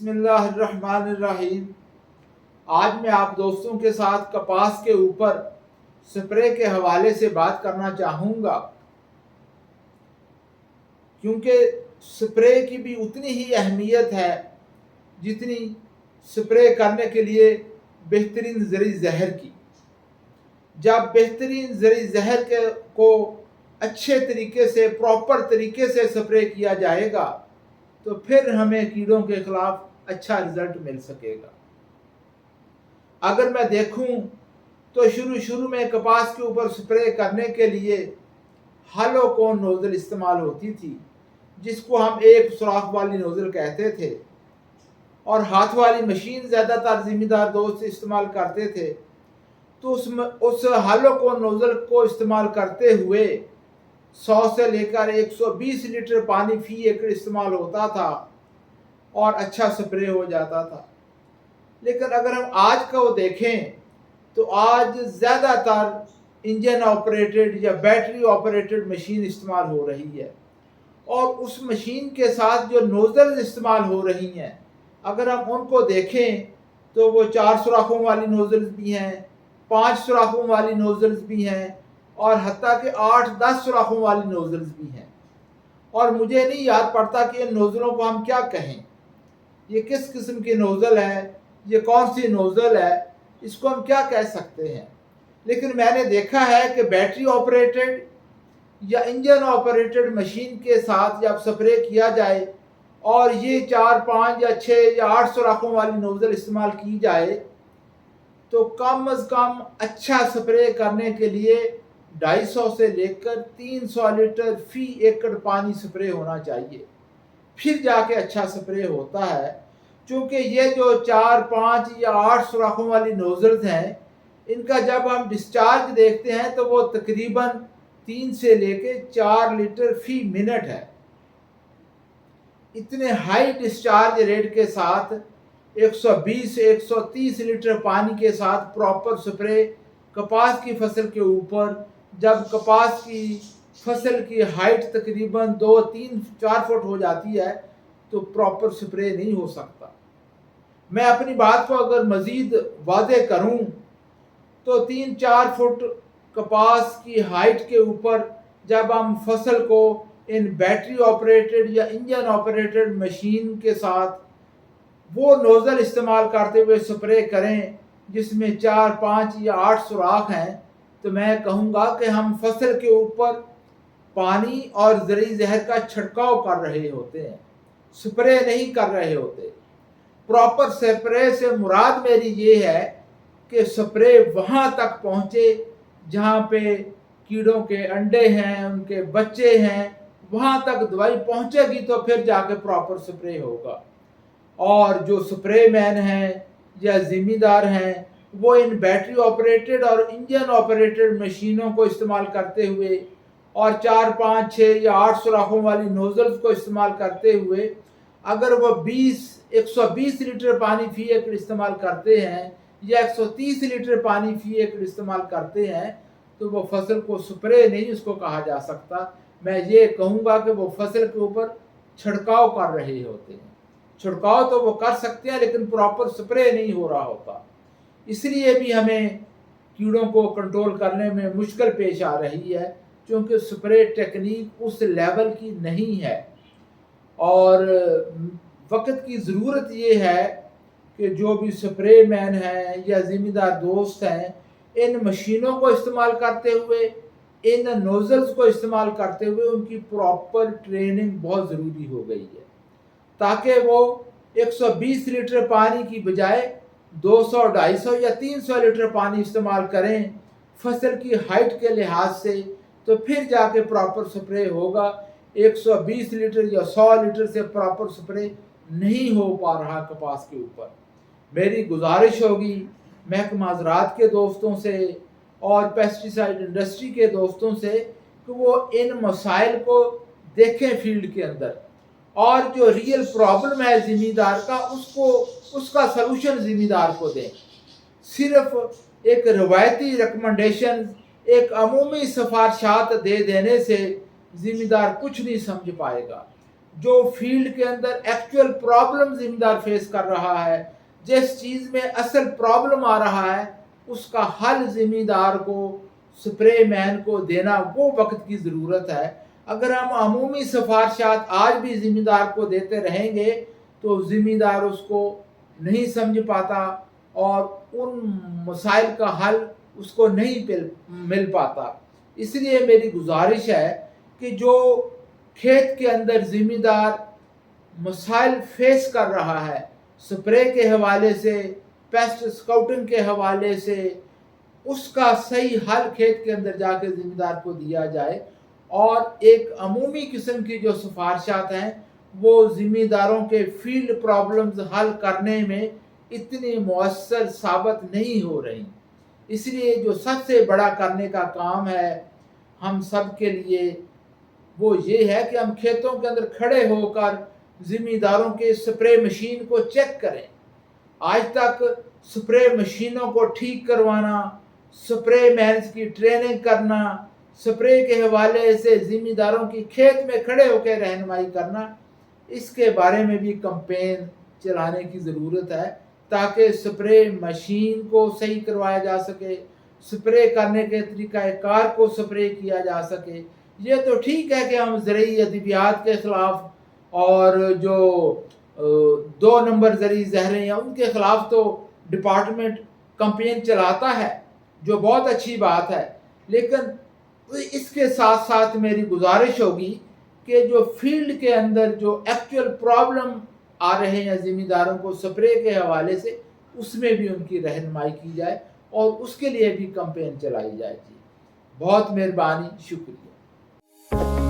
बिस्मिल्लाहिर्रहमानिर्रहीम। आज मैं आप दोस्तों के साथ कपास के ऊपर स्प्रे के हवाले से बात करना चाहूँगा, क्योंकि स्प्रे की भी उतनी ही अहमियत है जितनी स्प्रे करने के लिए बेहतरीन ज़री ज़हर की। जब बेहतरीन ज़री ज़हर को अच्छे तरीके से प्रॉपर तरीके से स्प्रे किया जाएगा तो फिर हमें कीड़ों के खिलाफ अच्छा रिजल्ट मिल सकेगा। अगर मैं देखूं तो शुरू में कपास के ऊपर स्प्रे करने के लिए हालो कोन नोज़ल इस्तेमाल होती थी, जिसको हम एक सुराख वाली नोज़ल कहते थे, और हाथ वाली मशीन ज़्यादातर ज़िम्मेदार दोस्त इस्तेमाल करते थे। तो उस हालो कोन नोज़ल को इस्तेमाल करते हुए 100 से लेकर 120 लीटर पानी फी एकड़ इस्तेमाल होता था और अच्छा स्प्रे हो जाता था। लेकिन अगर हम आज का वो देखें तो आज ज़्यादातर इंजन ऑपरेटेड या बैटरी ऑपरेटेड मशीन इस्तेमाल हो रही है, और उस मशीन के साथ जो नोज़ल्स इस्तेमाल हो रही हैं, अगर हम उनको देखें तो वो 4 सुराखों वाली नोज़ल्स भी हैं, 5 सुराखों वाली नोज़ल्स भी हैं, और हत्ता कि 8-10 सुराखों वाली नोज़ल्स भी हैं। और मुझे नहीं याद पड़ता कि इन नोज़लों को हम क्या कहें, ये किस किस्म की नोज़ल है, ये कौन सी नोज़ल है, इसको हम क्या कह सकते हैं। लेकिन मैंने देखा है कि बैटरी ऑपरेटेड या इंजन ऑपरेटेड मशीन के साथ जब स्प्रे किया जाए और ये 4, 5 या 6 या 8 सुराखों वाली नोज़ल इस्तेमाल की जाए तो कम अज़ कम अच्छा स्प्रे करने के लिए 250 से लेकर 300 लीटर फी एकड़ पानी स्प्रे होना चाहिए, फिर जाके अच्छा स्प्रे होता है। क्योंकि ये जो 4, 5 या 8 सुराखों वाली नोज़ल्स हैं, इनका जब हम डिस्चार्ज देखते हैं तो वो तकरीबन 3 से लेकर 4 लीटर फी मिनट है। इतने हाई डिस्चार्ज रेट के साथ 120 से 130 लीटर पानी के साथ प्रॉपर स्प्रे कपास की फसल के ऊपर, जब कपास की फसल की हाइट तकरीबन 2, 3, 4 फुट हो जाती है तो प्रॉपर स्प्रे नहीं हो सकता। मैं अपनी बात को अगर मज़ीद वाज़े करूं तो 3-4 फुट कपास की हाइट के ऊपर जब हम फसल को इन बैटरी ऑपरेटेड या इंजन ऑपरेटेड मशीन के साथ वो नोज़ल इस्तेमाल करते हुए स्प्रे करें जिसमें 4, 5 या 8 सुराख हैं, तो मैं कहूँगा कि हम फसल के ऊपर पानी और ज़री ज़हर का छिड़काव कर रहे होते हैं, स्प्रे नहीं कर रहे होते। प्रॉपर स्प्रे से मुराद मेरी ये है कि स्प्रे वहाँ तक पहुँचे जहाँ पे कीड़ों के अंडे हैं, उनके बच्चे हैं, वहाँ तक दवाई पहुँचेगी तो फिर जाके प्रॉपर स्प्रे होगा। और जो स्प्रे मैन हैं या ज़िम्मेदार हैं वो इन बैटरी ऑपरेटेड और इंजन ऑपरेटेड मशीनों को इस्तेमाल करते हुए और 4, 5, 6 या 8 सुराखों वाली नोज़ल्स को इस्तेमाल करते हुए अगर वो 120 लीटर पानी फी एकड़ इस्तेमाल करते हैं या 130 लीटर पानी फी एकड़ इस्तेमाल करते हैं तो वो फसल को स्प्रे नहीं उसको कहा जा सकता। मैं ये कहूँगा कि वो फसल के ऊपर छिड़काव कर रहे होते हैं। छिड़काव तो वो कर सकते हैं लेकिन प्रॉपर स्प्रे नहीं हो रहा होता। इसलिए भी हमें कीड़ों को कंट्रोल करने में मुश्किल पेश आ रही है, क्योंकि स्प्रे टेक्निक उस लेवल की नहीं है। और वक्त की ज़रूरत ये है कि जो भी स्प्रे मैन हैं या ज़िम्मेदार दोस्त हैं, इन मशीनों को इस्तेमाल करते हुए, इन नोज़ल्स को इस्तेमाल करते हुए उनकी प्रॉपर ट्रेनिंग बहुत ज़रूरी हो गई है, ताकि वो 120 लीटर पानी की बजाय 200, 250 या 300 लीटर पानी इस्तेमाल करें फसल की हाइट के लिहाज से, तो फिर जाके प्रॉपर स्प्रे होगा। 120 लीटर या 100 लीटर से प्रॉपर स्प्रे नहीं हो पा रहा कपास के ऊपर। मेरी गुजारिश होगी महकमा ज़राअत के दोस्तों से और पेस्टिसाइड इंडस्ट्री के दोस्तों से कि वो इन मसाइल को देखें फील्ड के अंदर, और जो रियल प्रॉब्लम है ज़िम्मेदार का उसका सलूशन ज़िम्मेदार को दें। सिर्फ एक रवायती रिकमेंडेशन, एक अमूमी सिफारिशात दे देने से ज़िम्मेदार कुछ नहीं समझ पाएगा। जो फील्ड के अंदर एक्चुअल प्रॉब्लम जिम्मेदार फेस कर रहा है, जिस चीज़ में असल प्रॉब्लम आ रहा है, उसका हल जिम्मेदार को, स्प्रे मैन को देना वो वक्त की ज़रूरत है। अगर हम अमूमी सिफारशात आज भी जिम्मेदार को देते रहेंगे तो जिम्मेदार उसको नहीं समझ पाता और उन मसाइल का हल उसको नहीं मिल पाता। इसलिए मेरी गुजारिश है कि जो खेत के अंदर जिम्मेदार मसाइल फेस कर रहा है, स्प्रे के हवाले से, पेस्ट स्काउटिंग के हवाले से, उसका सही हल खेत के अंदर जाकर जिम्मेदार को दिया जाए और एक अमूमी किस्म की जो सिफारशात हैं वो जिम्मेदारों के फील्ड प्रॉब्लम्स हल करने में इतनी मौसर साबित नहीं हो रही। इसलिए जो सबसे बड़ा करने का काम है हम सब के लिए वो ये है कि हम खेतों के अंदर खड़े होकर जिम्मेदारों के स्प्रे मशीन को चेक करें। आज तक स्प्रे मशीनों को ठीक करवाना, स्प्रे मैन्स की ट्रेनिंग करना, स्प्रे के हवाले से जिम्मेदारों की खेत में खड़े होकर रहनुमाई करना, इसके बारे में भी कैंपेन चलाने की ज़रूरत है ताकि स्प्रे मशीन को सही करवाया जा सके, स्प्रे करने के तरीक़ाकार को स्प्रे किया जा सके। ये तो ठीक है कि हम ज़रूरी अद्वियात के ख़िलाफ़ और जो 2 नंबर ज़रूरी जहरें हैं उनके ख़िलाफ़ तो डिपार्टमेंट कैंपेन चलाता है, जो बहुत अच्छी बात है, लेकिन इसके साथ साथ मेरी गुजारिश होगी कि जो फील्ड के अंदर जो एक्चुअल प्रॉब्लम आ रहे हैं ज़िम्मेदारों को स्प्रे के हवाले से, उसमें भी उनकी रहनुमाई की जाए और उसके लिए भी कैंपेन चलाई जाए। जी बहुत मेहरबानी, शुक्रिया।